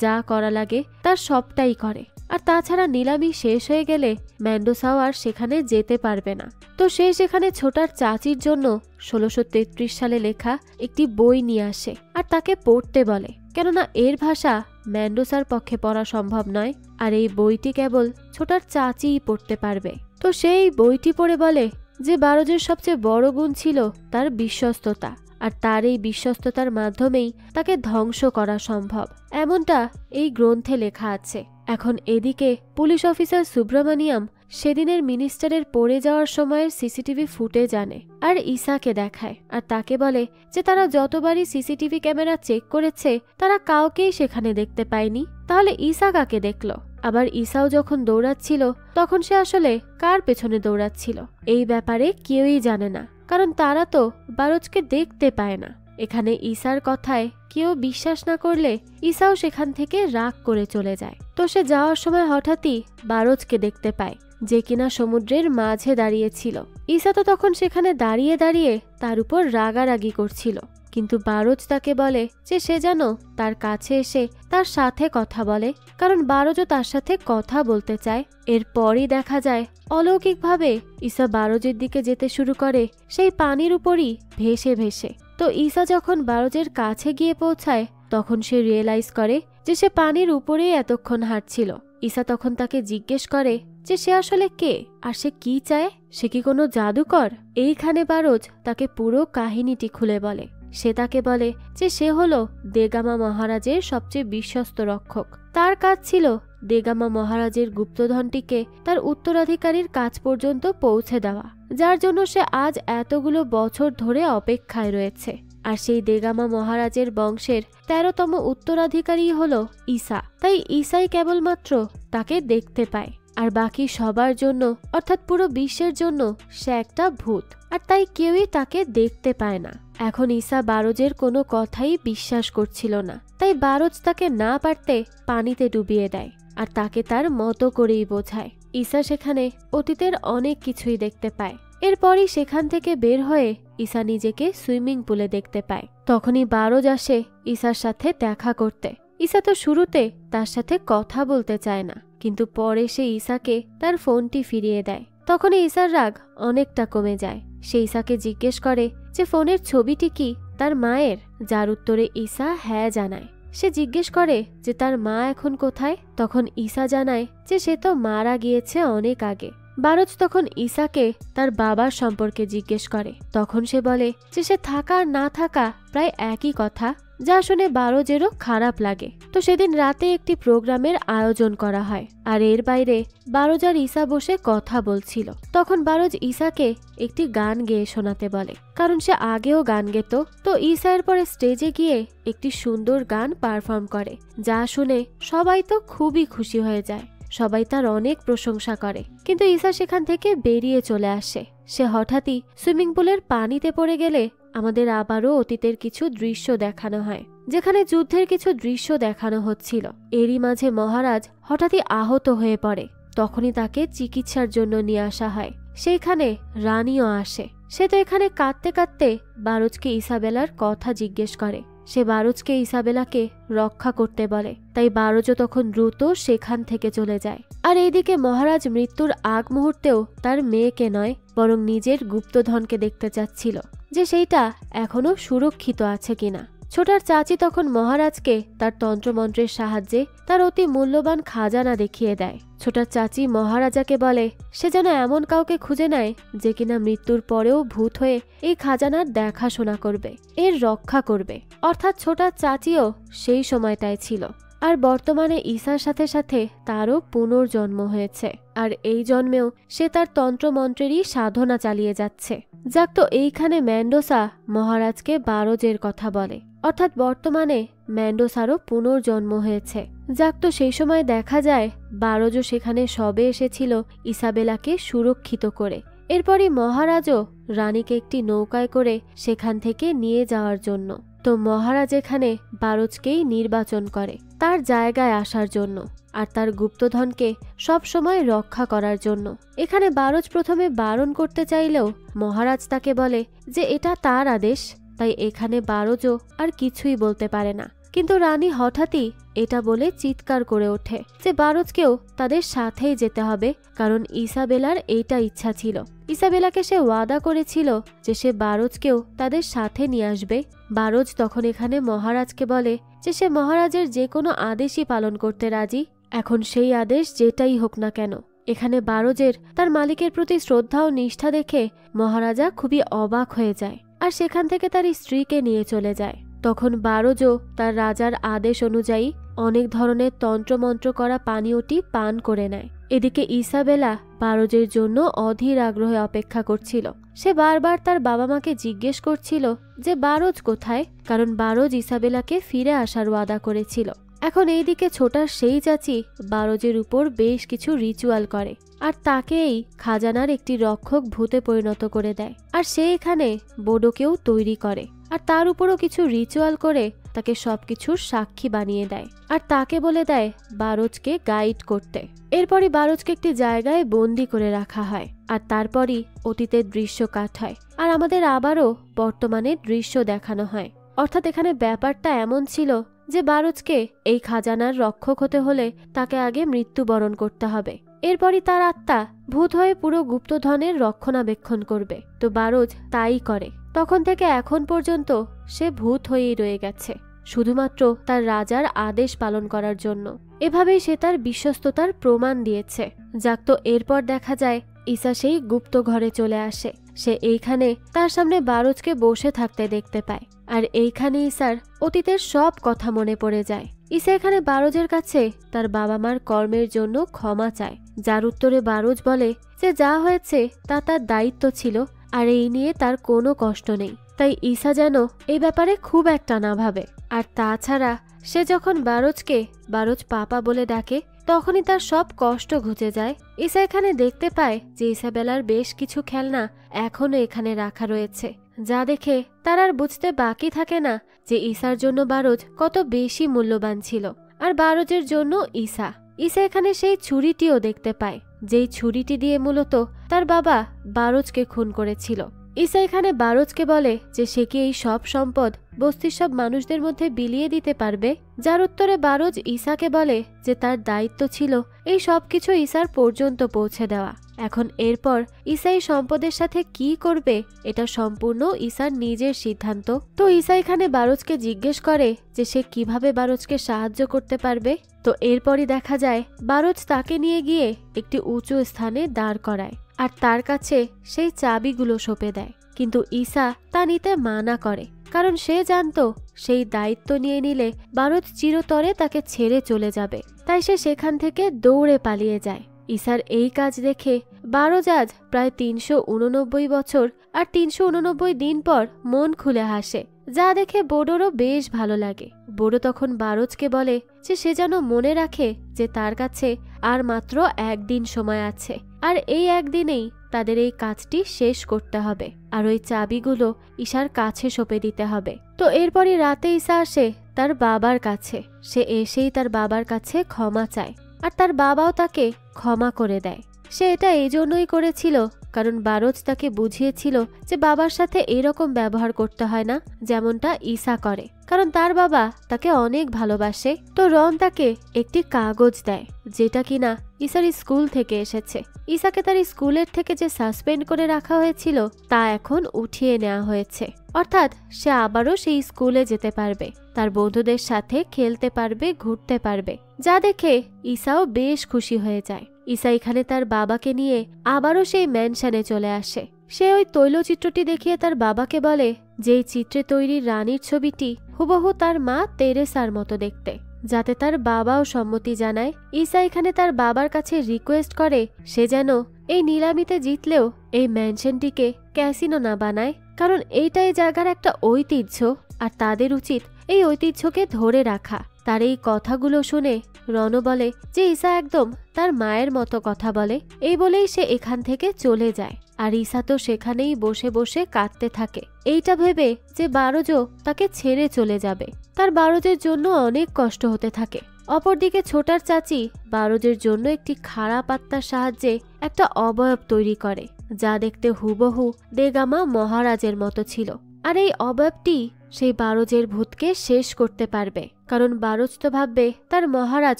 যা করা লাগে তার সবটাই করে। আর তাছাড়া নিলামি শেষ হয়ে গেলে ম্যান্ডোসাও আর সেখানে যেতে পারবে না। তো সে সেখানে ছোটার চাচির জন্য 1633 সালে লেখা একটি বই নিয়ে আসে আর তাকে পড়তে বলে, কেননা এর ভাষা ম্যান্ডোসার পক্ষে পড়া সম্ভব নয় আর এই বইটি কেবল ছোটার চাচিই পড়তে পারবে। তো সেই বইটি পড়ে বলে যে বারোজের সবচেয়ে বড় গুণ ছিল তার বিশ্বস্ততা, আর তার এই বিশ্বস্ততার মাধ্যমেই তাকে ধ্বংস করা সম্ভব, এমনটা এই গ্রন্থে লেখা আছে। এখন এদিকে পুলিশ অফিসার সুব্রমণিয়াম সেদিনের মিনিস্টারের পড়ে যাওয়ার সময়ের সিসিটিভি ফুটেজ আনে আর ইসাকে দেখায় আর তাকে বলে যে তারা যতবারই সিসিটিভি ক্যামেরা চেক করেছে তারা কাউকেই সেখানে দেখতে পায়নি, তাহলে ইসা কাকে দেখলো? আবার ইসাও যখন দৌড়াচ্ছিল তখন সে আসলে কার পেছনে দৌড়াচ্ছিল এই ব্যাপারে কেউই জানে না, কারণ তারা তো বারোজকে দেখতে পায় না। এখানে ইসার কথায় কেউ বিশ্বাস না করলে ইসাও সেখান থেকে রাগ করে চলে যায়। তো সে যাওয়ার সময় হঠাৎই বারোজকে দেখতে পায় যে কিনা সমুদ্রের মাঝে দাঁড়িয়েছিল। ইসা তো তখন সেখানে দাঁড়িয়ে দাঁড়িয়ে তার উপর রাগারাগি করছিল, কিন্তু বারজ তাকে বলে যে সে যেন তার কাছে এসে তার সাথে কথা বলে, কারণ বারজও তার সাথে কথা বলতে চায়। এরপরই দেখা যায় অলৌকিকভাবে ঈসা বারজের দিকে যেতে শুরু করে, সেই পানির উপরই ভেসে ভেসে। তো ঈসা যখন বারজের কাছে গিয়ে পৌঁছায় তখন সে রিয়েলাইজ করে যে সে পানির উপরেই এতক্ষণ হাঁটছিল। ঈসা তখন তাকে জিজ্ঞেস করে যে সে আসলে কে আর সে কি চায়, সে কি কোনো জাদুকর। এইখানে বারজ তাকে পুরো কাহিনীটি খুলে বলে। সে তাকে বলে যে সে হলো দেগামা মহারাজের সবচেয়ে বিশ্বস্ত রক্ষক। তার কাজ ছিল দেগামা মহারাজের গুপ্তধনটিকে তার উত্তরাধিকারীর কাছ পর্যন্ত পৌঁছে দেওয়া, যার জন্য সে আজ এতগুলো বছর ধরে অপেক্ষায় রয়েছে। আর সেই দেগামা মহারাজের বংশের 13তম উত্তরাধিকারী হলো ঈসা। তাই ঈসাই কেবলমাত্র তাকে দেখতে পায়, আর বাকি সবার জন্য অর্থাৎ পুরো বিশ্বের জন্য সে একটা ভূত, আর তাই কেউই তাকে দেখতে পায় না। এখন ঈসা বারজের কোনো কথাই বিশ্বাস করছিল না, তাই বারজ তাকে না পারতে পানিতে ডুবিয়ে দেয় আর তাকে তার মতো করেই বোঝায়। ঈসা সেখানে অতীতের অনেক কিছুই দেখতে পায়। এরপরই সেখান থেকে বের হয়ে ঈসা নিজেকে সুইমিং পুলে দেখতে পায়। তখনই বারজ আসে ঈসার সাথে দেখা করতে। ঈসা তো শুরুতে তার সাথে কথা বলতে চায় না, কিন্তু পরে সে ঈসাকে তার ফোনটি ফিরিয়ে দেয়। তখন ঈসার রাগ অনেকটা কমে যায়। সে ঈসাকে জিজ্ঞেস করে যে ফোনের ছবিটি কি তার মায়ের, যার উত্তরে ঈসা হ্যাঁ জানায়। সে জিজ্ঞেস করে যে তার মা এখন কোথায়। তখন ঈসা জানায় যে সে তো মারা গিয়েছে অনেক আগে। বারজ তখন ঈসাকে তার বাবার সম্পর্কে জিজ্ঞেস করে। তখন সে বলে যে সে থাকা আর না থাকা প্রায় একই কথা, যা শুনে বারজেরও খারাপ লাগে। তো সেদিন রাতে একটি প্রোগ্রামের আয়োজন করা হয়, আর এর বাইরে বারজ আর ঈসা বসে কথা বলছিল। তখন বারজ ঈসাকে একটি গান গেয়ে শোনাতে বলে, কারণ সে আগেও গান গেত। তো ঈসা এর পরে স্টেজে গিয়ে একটি সুন্দর গান পারফর্ম করে, যা শুনে সবাই তো খুবই খুশি হয়ে যায়। সবাই তার অনেক প্রশংসা করে, কিন্তু ঈসা সেখান থেকে বেরিয়ে চলে আসে। সে হঠাৎই সুইমিং পুলের পানিতে পড়ে গেলে আমাদের আবারও অতীতের কিছু দৃশ্য দেখানো হয়, যেখানে যুদ্ধের কিছু দৃশ্য দেখানো হচ্ছিল। এরই মাঝে মহারাজ হঠাৎই আহত হয়ে পড়ে। তখনই তাকে চিকিৎসার জন্য নিয়ে আসা হয়। সেইখানে রানীও আসে। সে তো এখানে কাঁদতে কাঁদতে বারজকে ইসাবেলার কথা জিজ্ঞেস করে। সে বারজকে ইসাবেলাকে রক্ষা করতে বলে, তাই বারজও তখন দ্রুত সেখান থেকে চলে যায়। আর এইদিকে মহারাজ মৃত্যুর আগ মুহূর্তেও তার মেয়েকে নয়, বরং নিজের গুপ্তধনকে দেখতে চাচ্ছিল যে সেইটা এখনো সুরক্ষিত আছে কিনা। ছোটার চাচি তখন মহারাজকে তার তন্ত্রমন্ত্রের সাহায্যে তার অতি মূল্যবান খাজানা দেখিয়ে দেয়। ছোটার চাচি মহারাজাকে বলে সে যেন এমন কাউকে খুঁজে নেয় যে কিনা মৃত্যুর পরেও ভূত হয়ে এই খাজানার দেখাশোনা করবে, এর রক্ষা করবে। অর্থাৎ ছোটার চাচিও সেই সময়টায় ছিল। আর বর্তমানে ঈসার সাথে সাথে তারও পুনর্জন্ম হয়েছে, আর এই জন্মেও সে তার তন্ত্রমন্ত্রেরই সাধনা চালিয়ে যাচ্ছে। যাক, তো এইখানে ম্যান্ডোসা মহারাজকে বারজের কথা বলে, অর্থাৎ বর্তমানে ম্যান্ডোসারও পুনর্জন্ম হয়েছে। যাক, তো সেই সময় দেখা যায় বারজও সেখানে সবে এসেছিল ইসাবেলাকে সুরক্ষিত করে। এরপরই মহারাজও রানীকে একটি নৌকায় করে সেখান থেকে নিয়ে যাওয়ার জন্য। তো মহারাজ এখানে বারজকেই নির্বাচন করে তার জায়গায় আসার জন্য আর তার গুপ্তধনকে সব সময় রক্ষা করার জন্য। এখানে বারজ প্রথমে বারণ করতে চাইলেও মহারাজ তাকে বলে যে এটা তার আদেশ, তাই এখানে বারজও আর কিছুই বলতে পারে না। কিন্তু রানী হঠাৎই এটা বলে চিৎকার করে ওঠে যে বারজকেও তাদের সাথেই যেতে হবে, কারণ ইসাবেলার এইটা ইচ্ছা ছিল। ইসাবেলাকে সে ওয়াদা করেছিল যে সে বারজকেও তাদের সাথে নিয়ে আসবে। বারজ তখন এখানে মহারাজকে বলে যে সে মহারাজের যে কোনো আদেশই পালন করতে রাজি। এখন সেই আদেশ যেটাই হোক না কেন। এখানে বারজের তার মালিকের প্রতি শ্রদ্ধা ও নিষ্ঠা দেখে মহারাজা খুবই অবাক হয়ে যায় আর সেখান থেকে তার স্ত্রীকে নিয়ে চলে যায়। তখন বারজও তার রাজার আদেশ অনুযায়ী অনেক ধরনের তন্ত্রমন্ত্র করা পানীয়টি পান করে নেয়। এদিকে ইসাবেলা বারজের জন্য অধীর আগ্রহে অপেক্ষা করছিল। সে বারবার তার বাবা মাকে জিজ্ঞেস করছিল যে বারজ কোথায়, কারণ বারজ ইসাবেলাকে ফিরে আসার ওয়াদা করেছিল। এখন এইদিকে ছোটার সেই চাচি বারজের উপর বেশ কিছু রিচুয়াল করে আর তাকে এই খাজানার একটি রক্ষক ভূতে পরিণত করে দেয়। আর সে এখানে বোডোকেও তৈরি করে আর তার উপরও কিছু রিচুয়াল করে তাকে সবকিছুর সাক্ষী বানিয়ে দেয় আর তাকে বলে দেয় বারজকে গাইড করতে। এরপরই বারজকে একটি জায়গায় বন্দি করে রাখা হয় আর তারপরই অতীতের দৃশ্য কাট হয় আর আমাদের আবারও বর্তমানে দৃশ্য দেখানো হয়। অর্থাৎ এখানে ব্যাপারটা এমন ছিল যে বারোজকে এই খাজানার রক্ষক হতে হলে তাকে আগে মৃত্যুবরণ করতে হবে, এরপরই তার আত্মা ভূত হয়ে পুরো গুপ্তধনের রক্ষণাবেক্ষণ করবে। তো বারোজ তাই করে। তখন থেকে এখন পর্যন্ত সে ভূত হয়েই রয়ে গেছে, শুধুমাত্র তার রাজার আদেশ পালন করার জন্য। এভাবেই সে তার বিশ্বস্ততার প্রমাণ দিয়েছে। যাক, তো এরপর দেখা যায় ঈসা সেই গুপ্ত ঘরে চলে আসে। সে এইখানে তার সামনে বারোজকে বসে থাকতে দেখতে পায়, আর এইখানে ঈসার অতীতের সব কথা মনে পড়ে যায়। ঈসা এখানে বারোজের কাছে তার বাবা মার কর্মের জন্য ক্ষমা চায়, যার উত্তরে বারোজ বলে যে যা হয়েছে তা তার দায়িত্ব ছিল, আর এই নিয়ে তার কোনো কষ্ট নেই। তাই ঈসা যেন এই ব্যাপারে খুব একটা না ভাবে। আর তাছাড়া সে যখন বারোজকে বারোজ পাপা বলে ডাকে, তখনই তার সব কষ্ট ঘুচে যায়। ঈসা এখানে দেখতে পায় যে ইসাবেলার বেশ কিছু খেলনা এখনো এখানে রাখা রয়েছে, যা দেখে তার আর বুঝতে বাকি থাকে না যে ঈসার জন্য বারোজ কত বেশি মূল্যবান ছিল, আর বারোজের জন্য ঈসা। ঈসা এখানে সেই ছুরিটিও দেখতে পায়, যেই ছুরিটি দিয়ে মূলত তার বাবা বারোজকে খুন করেছিল। ঈসা এখানে বারোজকে বলে যে সে কি এই সব সম্পদ বস্তির সব মানুষদের মধ্যে বিলিয়ে দিতে পারবে, যার উত্তরে বারোজ ঈসাকে বলে যে তার দায়িত্ব ছিল এই সব কিছু ঈসার পর্যন্ত পৌঁছে দেওয়া। এখন এরপর ঈসা এই সম্পদের সাথে কি করবে এটা সম্পূর্ণ ঈসার নিজের সিদ্ধান্ত। তো ঈসা এখানে বারোজকে জিজ্ঞেস করে যে সে কিভাবে বারোজকে সাহায্য করতে পারবে। তো এরপরই দেখা যায় বারোজ তাকে নিয়ে গিয়ে একটি উঁচু স্থানে দাঁড় করায়, আর তার কাছে সেই চাবিগুলো সঁপে দেয়। কিন্তু ঈসা তা নিতে মানা করে, কারণ সে জানতো সেই দায়িত্ব নিয়ে নিলে বারোজ চিরতরে তাকে ছেড়ে চলে যাবে। তাই সে সেখান থেকে দৌড়ে পালিয়ে যায়। ঈসার এই কাজ দেখে বারোজ আজ প্রায় ৩৮৯ বছর আর ৩৮৯ দিন পর মন খুলে হাসে, যা দেখে বোডোরও বেশ ভালো লাগে। বোডো তখন বারোজকে বলে যে সে যেন মনে রাখে যে তার কাছে আর মাত্র একদিন সময় আছে, আর এই একদিনেই তাদের এই কাজটি শেষ করতে হবে, আর ওই চাবিগুলো ঈসার কাছে সঁপে দিতে হবে। তো এরপরই রাতে ঈসা আসে তার বাবার কাছে। সে এসেই তার বাবার কাছে ক্ষমা চায়, আর তার বাবাও তাকে ক্ষমা করে দেয়। সে এটা এই জন্যই করেছিল কারণ বারোজ তাকে বুঝিয়েছিল যে বাবার সাথে এরকম ব্যবহার করতে হয় না যেমনটা ঈসা করে, কারণ তার বাবা তাকে অনেক ভালোবাসে। তো রন তাকে একটি কাগজ দেয় যেটা কিনা ঈসার স্কুল থেকে এসেছে। ঈসাকে তার স্কুলের থেকে যে সাসপেন্ড করে রাখা হয়েছিল তা এখন উঠিয়ে নেওয়া হয়েছে, অর্থাৎ সে আবারও সেই স্কুলে যেতে পারবে, তার বন্ধুদের সাথে খেলতে পারবে, ঘুরতে পারবে, যা দেখে ঈসাও বেশ খুশি হয়ে যায়। ঈসা এখানে তার বাবাকে নিয়ে আবারও সেই ম্যানশনে চলে আসে। সে ওই তৈলচিত্রটি দেখিয়ে তার বাবাকে বলে যে এই চিত্রে তৈরি রানীর ছবিটি হুবহু তার মা তেরেসার মতো দেখতে, যাতে তার বাবাও সম্মতি জানায়। ঈসা এখানে তার বাবার কাছে রিকোয়েস্ট করে সে যেন এই নিলামিতে জিতলেও এই ম্যানশনটিকে ক্যাসিনো না বানায়, কারণ এইটাই জায়গার একটা ঐতিহ্য, আর তাদের উচিত এই ঐতিহ্যকে ধরে রাখা। তার এই কথাগুলো শুনে রন বলে যে ঈসা একদম তার মায়ের মতো কথা বলে। এই বলেই সে এখান থেকে চলে যায়, আর ঈসা তো সেখানেই বসে বসে কাঁদতে থাকে, এইটা ভেবে যে বারোজও তাকে ছেড়ে চলে যাবে। তার বারোজের জন্য অনেক কষ্ট হতে থাকে। অপরদিকে ছোটার চাচি বারোজের জন্য একটি খাড়া পাত্তার সাহায্যে একটা অবয়ব তৈরি করে, যা দেখতে হুবহু দেগামা মহারাজের মতো ছিল। আর এই অবয়বটি সেই বারোজের ভূতকে শেষ করতে পারবে, কারণ বারোজ তো ভাববে তার মহারাজ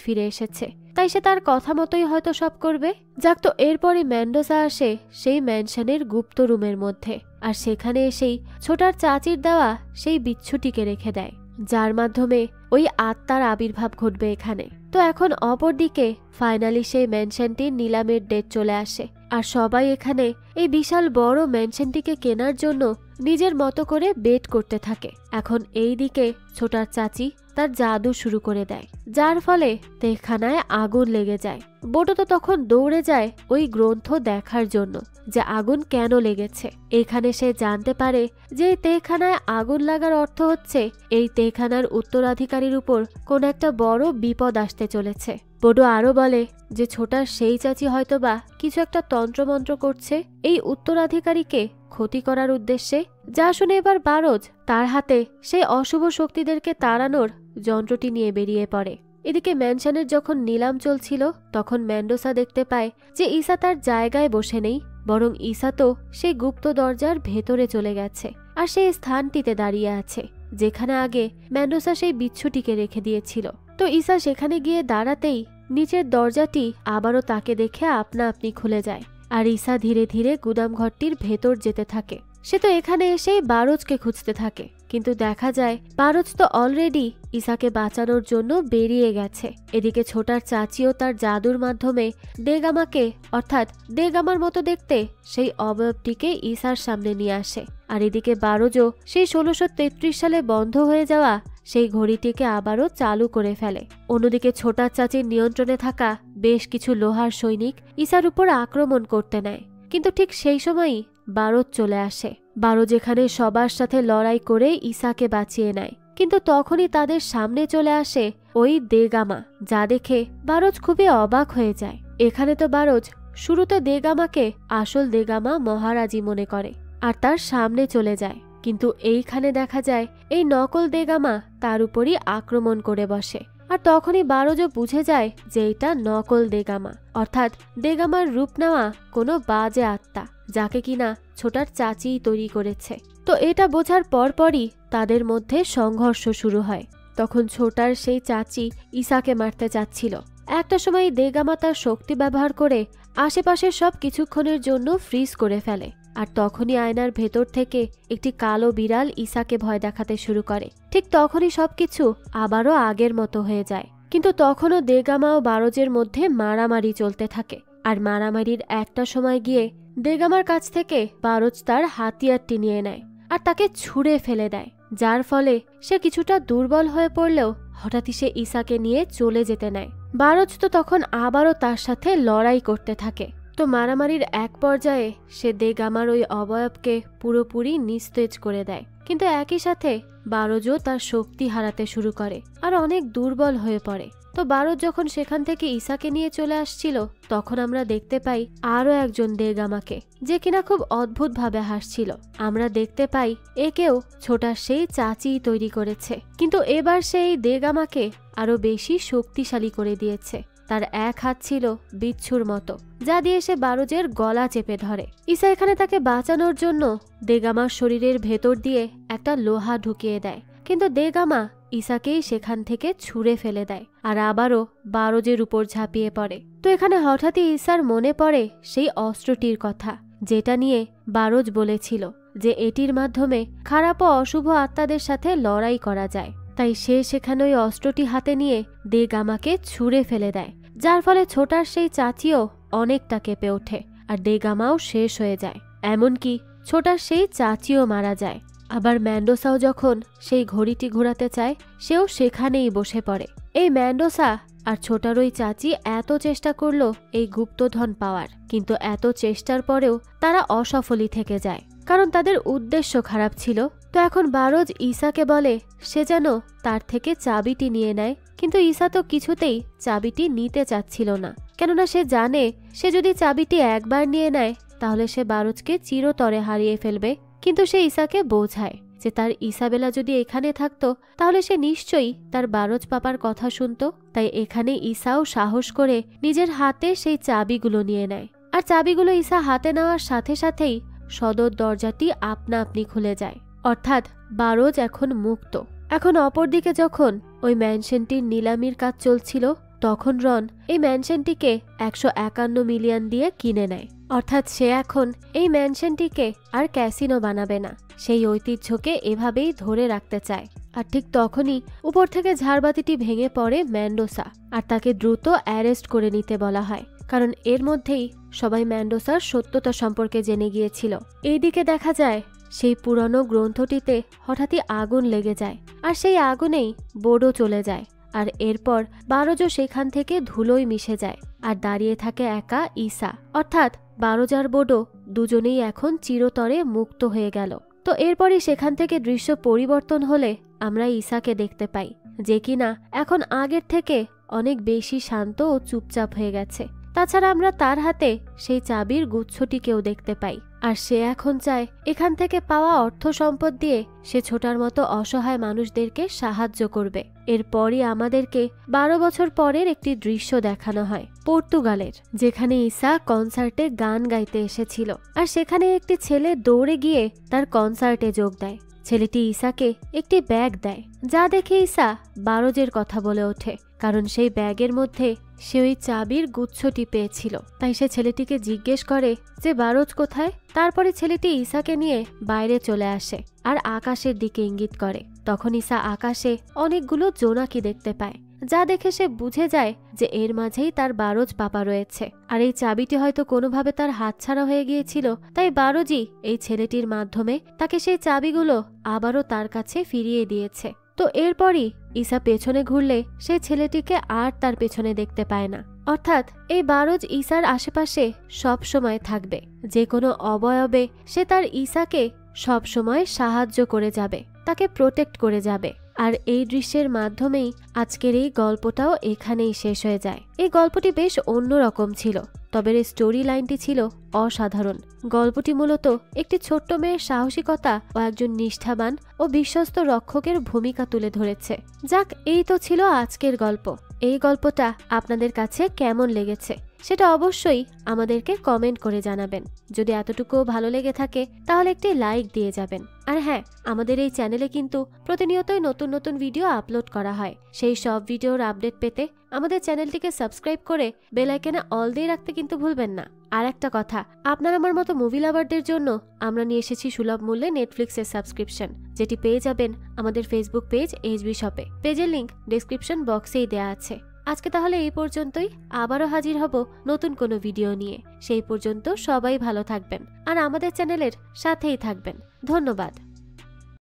ফিরে এসেছে, তাই সে তার কথা মতোই হয়তো সব করবে। যাক, তো এরপরে ম্যান্ডোসা আসে সেই ম্যানশনের গুপ্ত রুমের মধ্যে, আর সেখানে এসেই ছোটার চাচির দেওয়া সেই বিচ্ছুটিকে রেখে দেয়, যার মাধ্যমে ওই আত্মার আবির্ভাব ঘটবে এখানে। তো এখন অপরদিকে ফাইনালি সেই ম্যানশনটির নিলামের ডেট চলে আসে, আর সবাই এখানে এই বিশাল বড় ম্যানশনটিকে কেনার জন্য নিজের মতো করে বেট করতে থাকে। এখন এই দিকে ছোটার চাচি তার জাদু শুরু করে দেয়, যার ফলে তেখানায় আগুন লেগে যায়। বোটো তো তখন দৌড়ে যায় ওই গ্রন্থ দেখার জন্য যে আগুন কেন লেগেছে। এখানে সে জানতে পারে যে এই তেখানায় আগুন লাগার অর্থ হচ্ছে এই তেখানার উত্তরাধিকারীর উপর কোন একটা বড় বিপদ আসতে চলেছে। বোডো আরো বলে যে ছোটার সেই চাচি হয়তোবা কিছু একটা তন্ত্রমন্ত্র করছে এই উত্তরাধিকারীকে ক্ষতি করার উদ্দেশ্যে, যা শুনে এবার বারোজ তার হাতে সেই অশুভ শক্তিদেরকে তাড়ানোর যন্ত্রটি নিয়ে বেরিয়ে পড়ে। এদিকে ম্যানশনের যখন নিলাম চলছিল তখন ম্যান্ডোসা দেখতে পায় যে ঈসা তার জায়গায় বসে নেই, বরং ঈসা তো সেই গুপ্ত দরজার ভেতরে চলে গেছে, আর সেই স্থানটিতে দাঁড়িয়ে আছে যেখানে আগে ম্যান্ডোসা সেই বিচ্ছুটিকে রেখে দিয়েছিল। তো ঈসা সেখানে গিয়ে দাঁড়াতেই নিচের দরজাটি আবারও তাকে দেখে আপনা আপনি খুলে যায়, আর ঈসা ধীরে ধীরে গুদামঘরটির ভেতর যেতে থাকে। সে তো এখানে এসেই বারোজকে খুঁজতে থাকে, কিন্তু দেখা যায় বারোজ তো অলরেডি ঈসাকে বাঁচানোর জন্য বেরিয়ে গেছে। এদিকে ছোটার চাচিও তার জাদুর মাধ্যমে দেগামাকে, অর্থাৎ দেগামার মতো দেখতে সেই অবয়বটিকে ঈসার সামনে নিয়ে আসে। আর এদিকে বারোজও সেই 1633 সালে বন্ধ হয়ে যাওয়া সেই ঘড়িটিকে আবারও চালু করে ফেলে। অন্যদিকে ছোটার চাচির নিয়ন্ত্রণে থাকা বেশ কিছু লোহার সৈনিক ঈসার উপর আক্রমণ করতে নেয়, কিন্তু ঠিক সেই সময়ই বারোজ চলে আসে। বারোজ এখানে সবার সাথে লড়াই করে ঈসাকে বাঁচিয়ে নেয়, কিন্তু তখনই তাদের সামনে চলে আসে ওই দেগামা, যা দেখে বারোজ খুবই অবাক হয়ে যায়। এখানে তো বারোজ শুরুতে দেগামাকে আসল দেগামা মহারাজি মনে করে আর তার সামনে চলে যায়, কিন্তু এইখানে দেখা যায় এই নকল দেগামা তার উপরই আক্রমণ করে বসে। আর তখনই বারোজও বুঝে যায় যে এটা নকল দেগামা, অর্থাৎ দেগামার রূপ নেওয়া কোনো বাজে আত্মা, যাকে কিনা ছোটার চাচিই তৈরি করেছে। তো এটা বোঝার পরপরই তাদের মধ্যে সংঘর্ষ শুরু হয়। তখন ছোটার সেই চাচি ঈসাকে মারতে চাচ্ছিল। একটা সময় দেগামা তার শক্তি ব্যবহার করে আশেপাশের সব কিছুক্ষণের জন্য ফ্রিজ করে ফেলে, আর তখনই আয়নার ভেতর থেকে একটি কালো বিড়াল ঈসাকে ভয় দেখাতে শুরু করে। ঠিক তখনই সবকিছু আবারও আগের মতো হয়ে যায়, কিন্তু তখনও দেগামা ও বারোজের মধ্যে মারামারি চলতে থাকে। আর মারামারির একটা সময় গিয়ে দেগামার কাছ থেকে বারোজ তার হাতিয়ারটি নিয়ে নেয় আর তাকে ছুঁড়ে ফেলে দেয়, যার ফলে সে কিছুটা দুর্বল হয়ে পড়লেও হঠাৎই সে ঈসাকে নিয়ে চলে যেতে নেয়। বারোজ তো তখন আবারও তার সাথে লড়াই করতে থাকে। তো মারামারির এক পর্যায়ে সে দেগামার ওই অবয়বকে পুরোপুরি নিস্তেজ করে দেয়, কিন্তু একই সাথে বারোজও তার শক্তি হারাতে শুরু করে আর অনেক দুর্বল হয়ে পড়ে। তো বারোজ যখন সেখান থেকে ঈসাকে নিয়ে চলে আসছিল, তখন আমরা দেখতে পাই আরও একজন দেগামাকে, যে কিনা খুব অদ্ভুতভাবে হাসছিল। আমরা দেখতে পাই একেও ছোটার সেই চাচিই তৈরি করেছে, কিন্তু এবার সেই দেগামাকে আরো বেশি শক্তিশালী করে দিয়েছে। তার এক হাত ছিল বিচ্ছুর মতো, যা দিয়ে সে বারোজের গলা চেপে ধরে। ঈসা এখানে তাকে বাঁচানোর জন্য দেগামার শরীরের ভেতর দিয়ে একটা লোহা ঢুকিয়ে দেয়, কিন্তু দেগামা ঈসাকেই সেখান থেকে ছুঁড়ে ফেলে দেয় আর আবারও বারোজের উপর ঝাঁপিয়ে পড়ে। তো এখানে হঠাৎই ঈসার মনে পড়ে সেই অস্ত্রটির কথা, যেটা নিয়ে বারোজ বলেছিল যে এটির মাধ্যমে খারাপ ও অশুভ আত্মাদের সাথে লড়াই করা যায়। তাই সে সেখানে ওই অস্ত্রটি হাতে নিয়ে দেগামাকে ছুঁড়ে ফেলে দেয়, যার ফলে ছোটার সেই চাচিও অনেকটা কেঁপে ওঠে আর দেগামাও শেষ হয়ে যায়। এমনকি ছোটার সেই চাচিও মারা যায়। আবার ম্যান্ডোসাও যখন সেই ঘড়িটি ঘোরাতে চায়, সেও সেখানেই বসে পড়ে। এই ম্যান্ডোসা আর ছোটার ওই চাচি এত চেষ্টা করলো এই গুপ্তধন পাওয়ার, কিন্তু এত চেষ্টার পরেও তারা অসফলই থেকে যায়, কারণ তাদের উদ্দেশ্য খারাপ ছিল। তো এখন বারোজ ঈসাকে বলে সে যেন তার থেকে চাবিটি নিয়ে নেয়, কিন্তু ঈসা তো কিছুতেই চাবিটি নিতে চাচ্ছিল না, কেননা সে জানে সে যদি চাবিটি একবার নিয়ে নেয় তাহলে সে বারোজকে চিরতরে হারিয়ে ফেলবে। কিন্তু সে ঈসাকে বোঝায় যে তার ইসাবেলা যদি এখানে থাকতো তাহলে সে নিশ্চয়ই তার বারোজ পাপার কথা শুনতো। তাই এখানে ঈসাও সাহস করে নিজের হাতে সেই চাবিগুলো নিয়ে নেয়, আর চাবিগুলো ঈসা হাতে নেওয়ার সাথে সাথেই সদর দরজাটি আপনা আপনি খুলে যায়, অর্থাৎ বারোজ এখন মুক্ত। এখন অপরদিকে যখন ওই ম্যানশনটির নিলামির কাজ চলছিল, তখন রন এই ম্যানশনটিকে 151 মিলিয়ন দিয়ে কিনে নেয়, অর্থাৎ সে এখন এই ম্যানশনটিকে আর ক্যাসিনো বানাবে না, সেই ঐতিহ্যকে এভাবেই ধরে রাখতে চায়। আর ঠিক তখনই উপর থেকে ঝাড়বাতিটি ভেঙে পড়ে ম্যান্ডোসা, আর তাকে দ্রুত অ্যারেস্ট করে নিতে বলা হয়, কারণ এর মধ্যেই সবাই ম্যান্ডোসার সত্যতা সম্পর্কে জেনে গিয়েছিল। এইদিকে দেখা যায় সেই পুরনো গ্রন্থটিতে হঠাৎই আগুন লেগে যায়, আর সেই আগুনেই বোর্ডও চলে যায়, আর এরপর বারোজও সেখান থেকে ধুলোয় মিশে যায়, আর দাঁড়িয়ে থাকে একা ঈসা, অর্থাৎ বারোজ আর বোর্ডও দুজনেই এখন চিরতরে মুক্ত হয়ে গেল। তো এরপরই সেখান থেকে দৃশ্য পরিবর্তন হলে আমরা ঈসাকে দেখতে পাই, যে কিনা এখন আগের থেকে অনেক বেশি শান্ত ও চুপচাপ হয়ে গেছে। তাছাড়া আমরা তার হাতে সেই চাবির গুচ্ছটিকেও দেখতে পাই, আর সে এখন চায় এখান থেকে পাওয়া অর্থ সম্পদ দিয়ে সে ছোটার মতো অসহায় মানুষদেরকে সাহায্য করবে। এরপরই আমাদেরকে 12 বছর পরের একটি দৃশ্য দেখানো হয় পর্তুগালের, যেখানে ঈসা কনসার্টে গান গাইতে এসেছিল, আর সেখানে একটি ছেলে দৌড়ে গিয়ে তার কনসার্টে যোগ দেয়। ছেলেটি ঈসাকে একটি ব্যাগ দেয়, যা দেখে ঈসা বারজের কথা বলে ওঠে, কারণ সেই ব্যাগের মধ্যে সে ওই চাবির গুচ্ছটি পেয়েছিল। তাই সে ছেলেটিকে জিজ্ঞেস করে যে বারজ কোথায়। তারপরে ছেলেটি ঈসাকে নিয়ে বাইরে চলে আসে আর আকাশের দিকে ইঙ্গিত করে। তখন ঈসা আকাশে অনেকগুলো জোনাকি দেখতে পায়, যা দেখে সে বুঝে যায় যে এর মাঝেই তার বারজ পাপা রয়েছে। আর এই চাবিটি হয়তো কোনোভাবে তার হাতছাড়া হয়ে গিয়েছিল, তাই বারজই এই ছেলেটির মাধ্যমে তাকে সেই চাবিগুলো আবারও তার কাছে ফিরিয়ে দিয়েছে। তো এরপরই ঈসা পেছনে ঘুরলে সেই ছেলেটিকে আর তার পেছনে দেখতে পায় না। অর্থাৎ এই বারজ ঈসার আশেপাশে সব সময় থাকবে, যে কোনো অবয়বে সে তার ঈসাকে সব সময় সাহায্য করে যাবে, তাকে প্রোটেক্ট করে যাবে। আর এই দৃশ্যের মাধ্যমেই আজকের এই গল্পটাও এখানেই শেষ হয়ে যায়। এই গল্পটি বেশ অন্যরকম ছিল, তবে এর স্টোরি লাইনটি ছিল অসাধারণ। গল্পটি মূলত একটি ছোট্ট মেয়ের সাহসিকতা ও একজন নিষ্ঠাবান ও বিশ্বস্ত রক্ষকের ভূমিকা তুলে ধরেছে। যাক, এই তো ছিল আজকের গল্প। এই গল্পটা আপনাদের কাছে কেমন লেগেছে সেটা অবশ্যই আমাদেরকে কমেন্ট করে জানাবেন। যদি এতটুকুও ভালো লেগে থাকে তাহলে একটি লাইক দিয়ে যাবেন। আর হ্যাঁ, আমাদের এই চ্যানেলে কিন্তু প্রতিনিয়তই নতুন নতুন ভিডিও আপলোড করা হয়। সেই সব ভিডিওর আপডেট পেতে আমাদের চ্যানেলটিকে সাবস্ক্রাইব করে বেল আইকনে অল দিয়ে রাখতে কিন্তু ভুলবেন না। আর একটা কথা, আপনার আমার মতো মুভি লাভারদের জন্য আমরা নিয়ে এসেছি সুলভ মূল্যে নেটফ্লিক্সের সাবস্ক্রিপশন, যেটি পেয়ে যাবেন আমাদের ফেসবুক পেজ এইচবি শপে। পেজের লিংক ডেসক্রিপশন বক্সেই দেয়া আছে। আজকে তাহলে এই পর্যন্তই। আবারও হাজির হব নতুন কোনো ভিডিও নিয়ে। সেই পর্যন্ত সবাই ভালো থাকবেন আর আমাদের চ্যানেলের সাথেই থাকবেন। ধন্যবাদ।